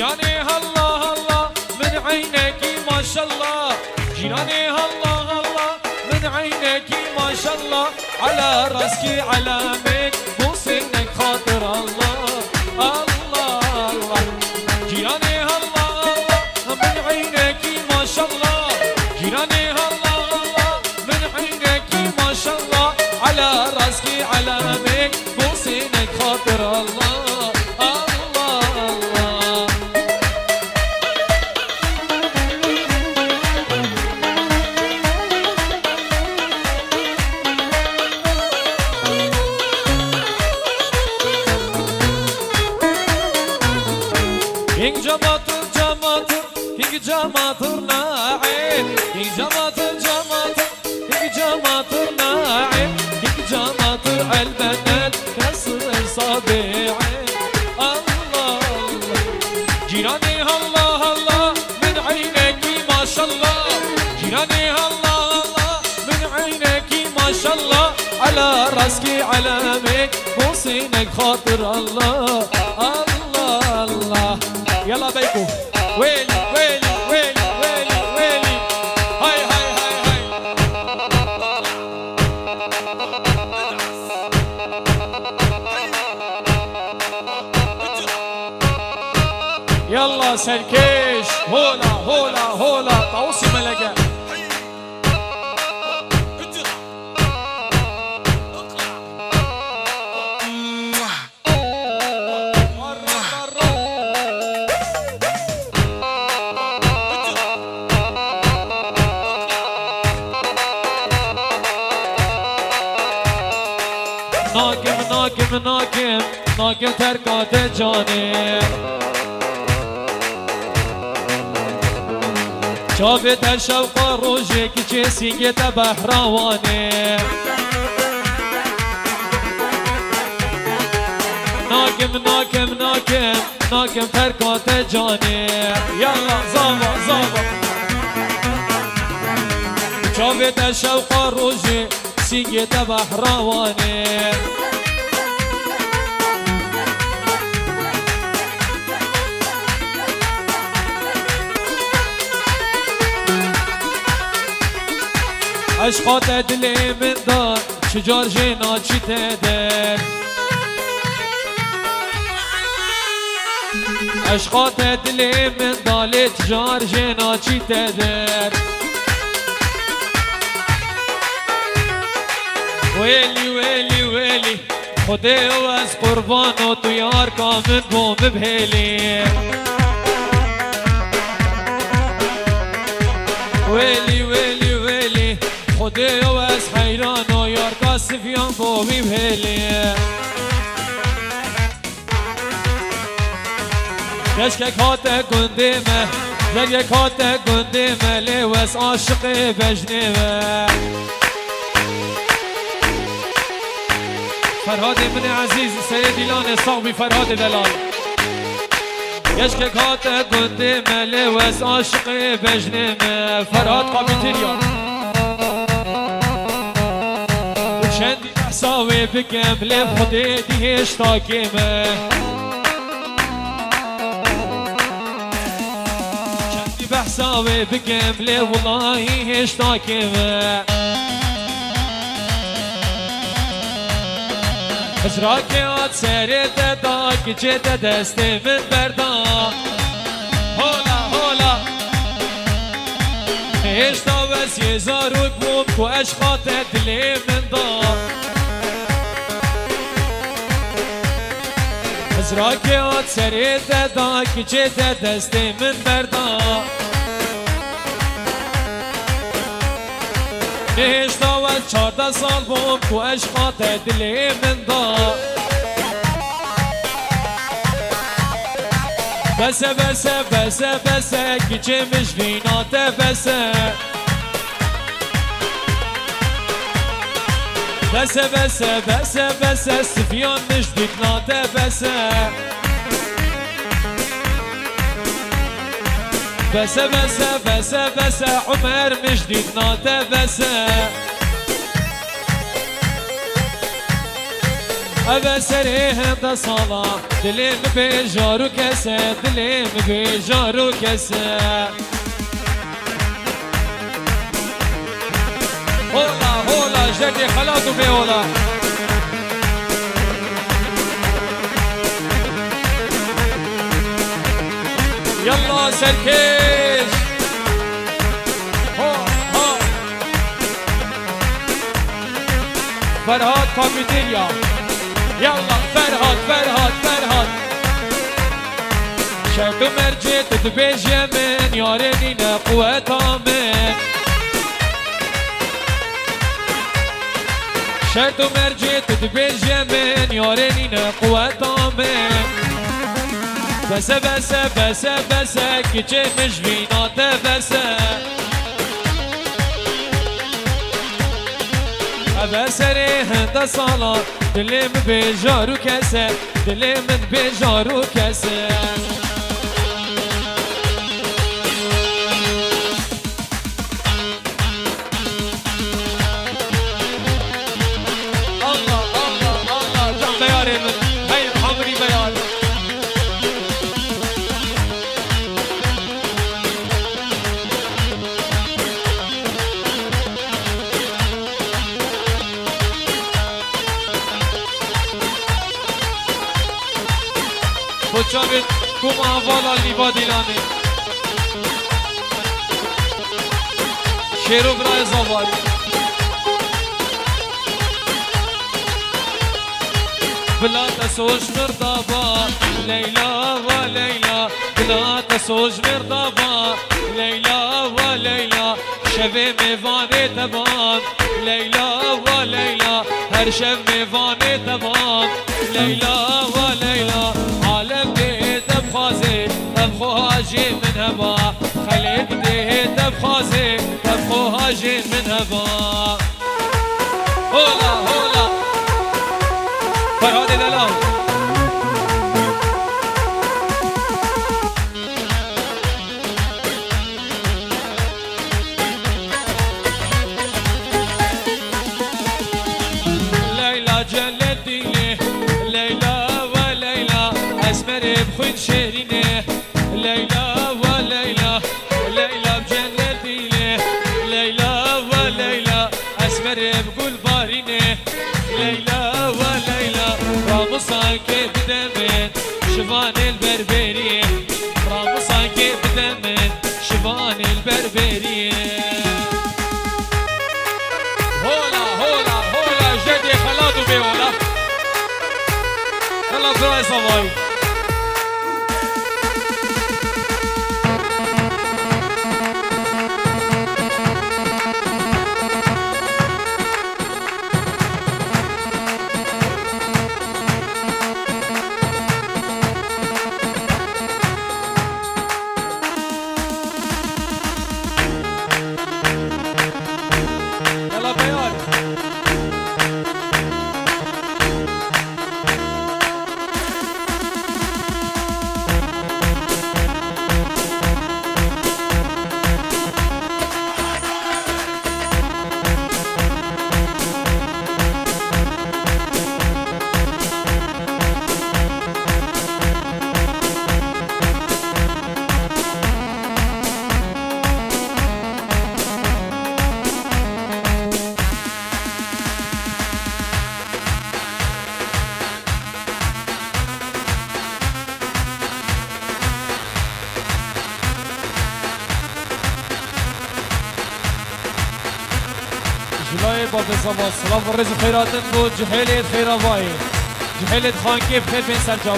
جيراني الله الله من عينك ما شاء الله جيراني الله الله من عينك ما شاء الله على راسك علامك بوسنك خاطر الله الله الله جيراني الله الله من عينك ما شاء الله جيراني الله الله من عينك ما شاء الله على راسك علامك بوسنك خاطر الله جماتر جماتر هيك جماتر ناعم هيك جماتر جماتر هيك جماتر ناعم هيك جماتر البنات كسر صابعين الله الله جيراني الله الله من عينك ما شاء الله جيراني الله الله من عينك ما شاء الله على راسك علامك بوسينك خاطر الله الله الله يلا بيكو ويلي ويلي ويلي ويلي ويلي هاي هاي هاي هاي يلا سلكيش هولا هولا هولا طاوسي ملقا ناكم ناكم ناكم ناكم تركات جاني شافت الشوق روجك جسيك بحرواني ناكم ناكم ناكم ناكم تركات جاني يلا زابا زابا شافت الشوق روجك سيجت بحرواني عشقات دلي من دار شجار جينا چي تدر عشقات دلي من دار شجار جينا چي تدر ويلي ويلي ويلي خدي واز قربانو تو يار كامن بوم بهيلي ويلي ويلي ويلي خدي واز حيرانو يار كاسفيان بوم بهيلي كشكك هاته قندمه زريك هاته قندمه لي واز عاشقي بجنمه فرهاد من عزيز سيدي لان صاحبي فرهاد دلال يشكك هات قندي ملي وس عاشقي بجنم فرهاد قابلتريا وشندي بحساوي بكم لي بخدي ديش تاكيمه شندي بحساوي بكم لي والله هيش تاكيمه ازراكيات سريت داك جيت دستي من بردا هولا هولا اشتا بس يزاروك بومك واشخاط دلي من دا ازراكيات سريت داك جيت دستي من بردا اشتا بس 14 سال بومك واشخاط دلي من دا بس بس بس بس كيجي مش فينا تبس بس بس بس بس سفيان مش فينا تبس بس بس بس بس عمر مش فينا تبس أبا سريهم دا صلاة دليم بجارو كسا دليم بجارو كسا هولا هولا جدي خلاتو بيولا يلا سركيش فرهاد كافيتيريا يلا فرهاد فرهاد فرهاد شهد مرجي تدبيجي من يارنين قوة من شهد مرجي تدبيجي من يارنين قوة من بس بس بس بس كيجي مجفينات بس أبا سريهن دا صلاة دلي من بجارو كسا دلي من بجارو كسا الله الله الله جان بياري من هاي محمري بيار Počavit kuma hvala liva dilani Šeru braje zavari Bila tasož mirdaba Leyla va Leyla Bila tasož mirdaba Leyla va Leyla Şevi mevane taban Leyla va Leyla Her şev mevane taban Leyla va Leyla خازي تبخو هاجي من هبا خليك ديه تبخازي تبخو هاجي من هبا هولا هولا فرهاد الالام ليلى جلدي ليه ليلى وليلى اسمر بخوين شيرينه ليلى وليلى ليلى بجنتي ليه ليلى وليلى اسمر بقول بارينه ليلى وليلى راموسان كيف دمت شفان البربريه راموسان كيف دمت شفان البربريه هولا هولا هولا جدي خلادو بيولا يلا براي صواي يلا بيان جلای باب زمان سلام و رزق خیراتن بود جهیلت خیراوایی جهیلت خانکی بخیر بین سر جوا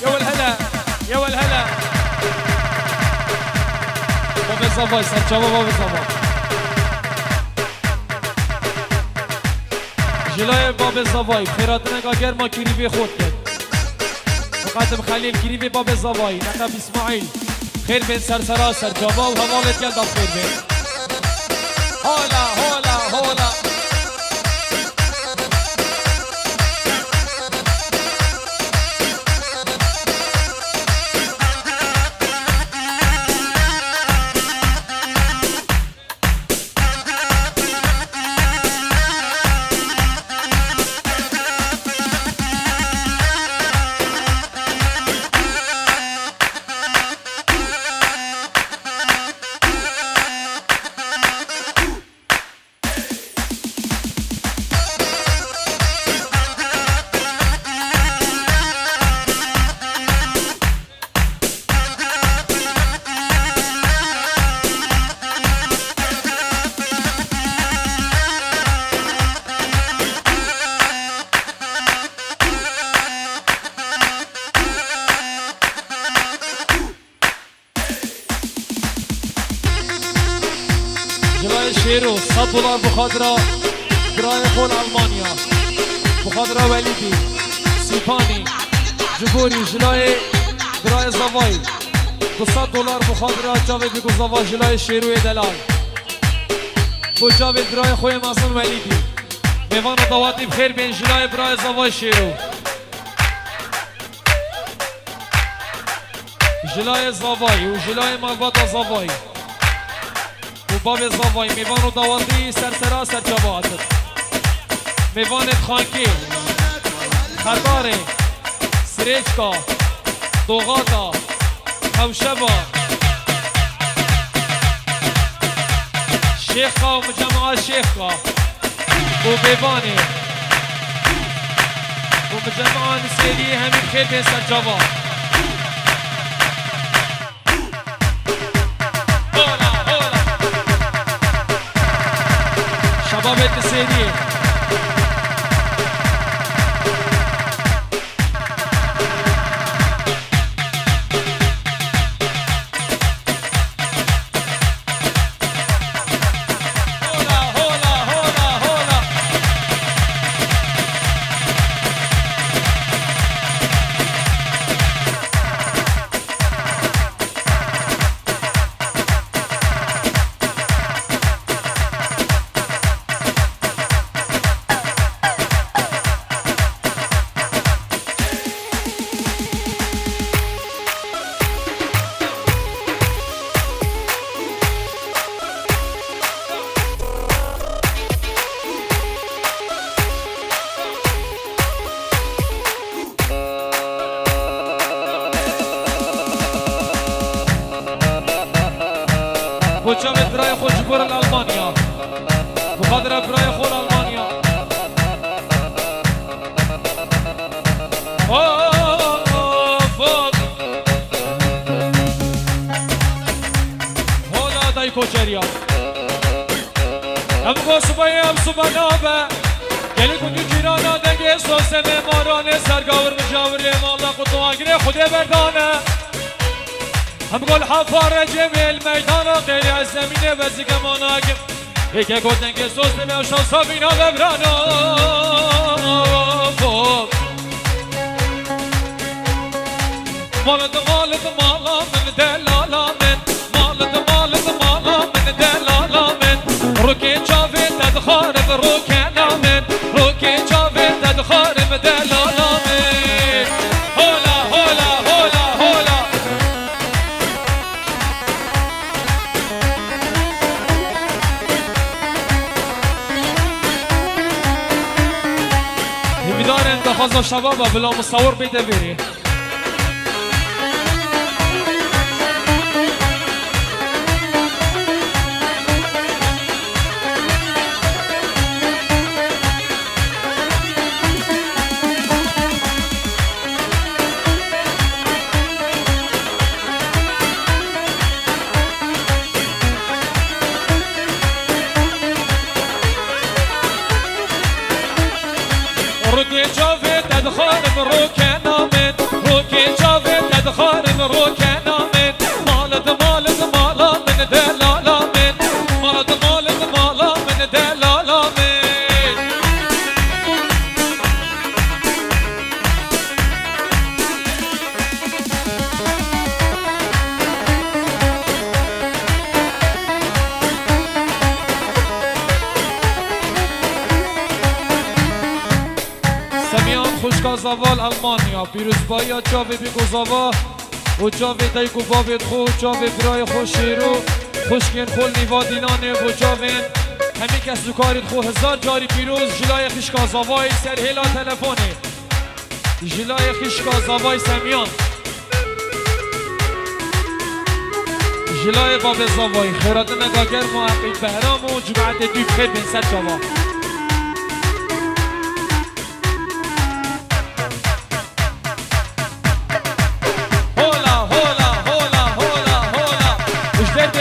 يا والهلا يا والهلا باب زمان سر جوا باب زمان جلای باب زوایی خیراتن اگه گرما کریبی خود کرد مقدم خلیل کریبی باب زوایی نقب اسماعیل خیر بین سر سراسر جوا و حوالت گل دب خیر بین هولا هولا هولا جلای شیرو $100 بخاطر برای خول آلمانیا بخاطر ولیدی سیپانی جبوری جلای برای زوای $200 بخاطر جاوید بگو زوا جلای شیروی دلال بو جاوید برای خوی مازن ولیدی میوان و دواتی بخیر بین جلای برای زوای شیرو جلای زوای و جلای مالبات زوای و باب زوای میوان و دواتی سرسرا سر جواتت میوان خانکی خطاره سریچکا دوغاتا خوشبا شیخا و مجموعه شیخا و بیوانه و مجموعه نسیلی همین خیل بین سر جوات شباب التسيرية بوجامت برای خود جبور الألمانيا بخاطر برای خود ألمانيا فوق هولا دای کوچریا هم گو صبحی هم صبح نابه گلی کنی جیرانا دنگی سوسه میمارانه سرگاور مجاوره مالا قطو آگره خود بردانه هم گل حفار جمیل میدان و غیری از زمینه وزی که مناگم یکی گفتن که سوست میوشان سابینا ببرانا مالد مالا من دلالا من مالد مالا من دلالا من روکی چاوی تدخارم روکنا من روکی چاوی تدخارم دلالا من هولا هولا هولا هولا نمیدار انتخاز شباب بلا مصور بیده بری روکی جاوی تدخارم روکنا من روکی جاوی تدخارم روکنا من مالد مالا من دلالا من مالد مالا من دلالا من سمیان خوشکا زوال آلمانیا پیروزبایی جاوی بگو زوا و جاوی دیگو بابید خو جاوی برای خوشیرو خوشکین خول نیوادینانه و جاوین همین کس دکارید خو هزار جاری پیروز جلای خشکا زوای سر هلا تلفونه جلای خشکا زوای سمیان جلای باب زوای خیرات نگاگر محقیق بهرام و جمعت دوی بخیر بین سر جوا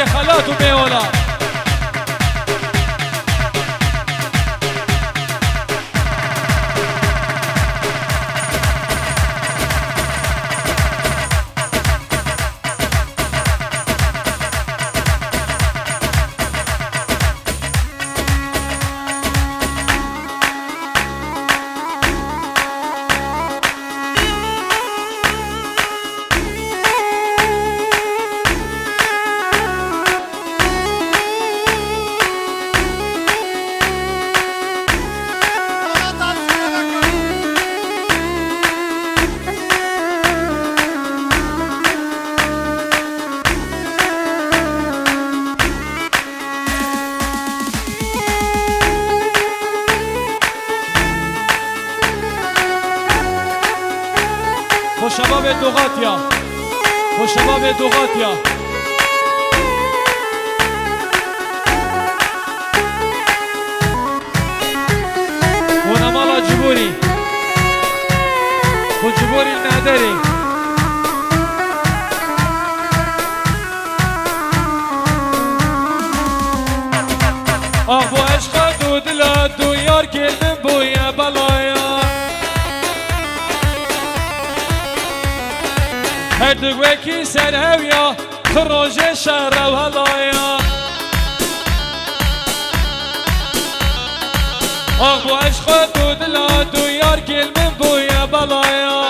خلاتو میولا دوغاتيا وشباب دوغاتيا ونمالا جبوري وجبوري المهدري ابو عشق دود لا دو یار کلم بویا بلایا هر دوکی سر هویا خروج شهر و هلایا ابو عشق دود لا دو یار کلم بویا بلایا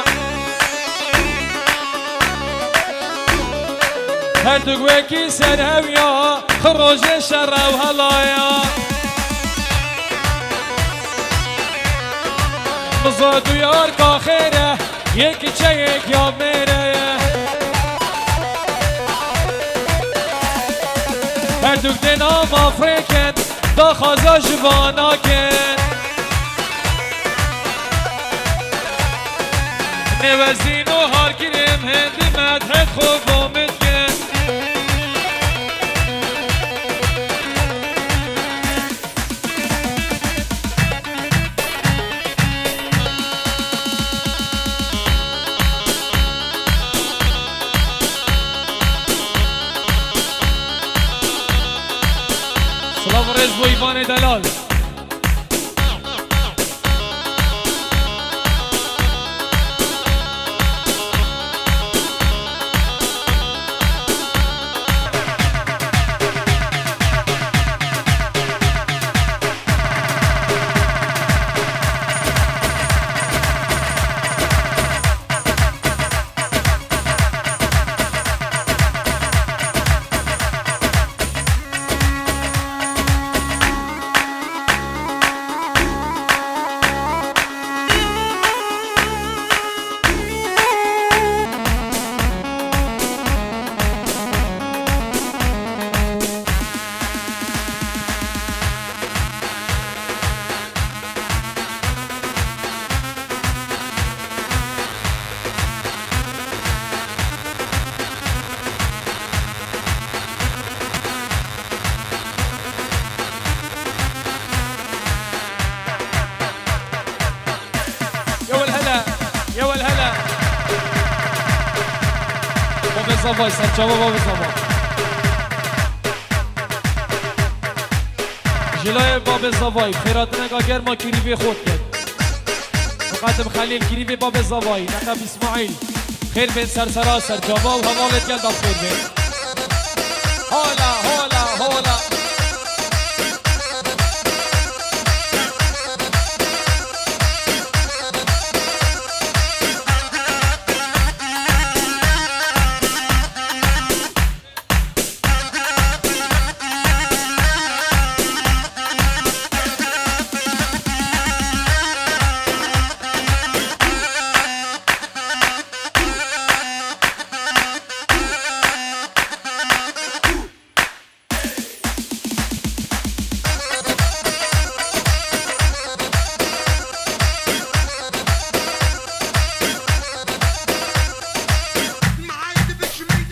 هر دوکی سر هویا خروج شهر و هلایا مزاد و یار کا خیره یکی چه یک یا میره هر دوک دنام آفریکن دا خوازا جوانا کن نوزین و هار گیرم هندی مدهد خوب آمد کن سلام رز بو ایوان دلال يا والهلا باب الزفاي سرچاوا باب الزفا جلای باب الزفاي خیراتنا گاگر ما کریبی خود کرد مقدم خلیل کریبی باب الزفاي نقب اسماعیل خیر بین سرسرا سرچاوا و حوالت گل دست خیر بین هولا هولا هولا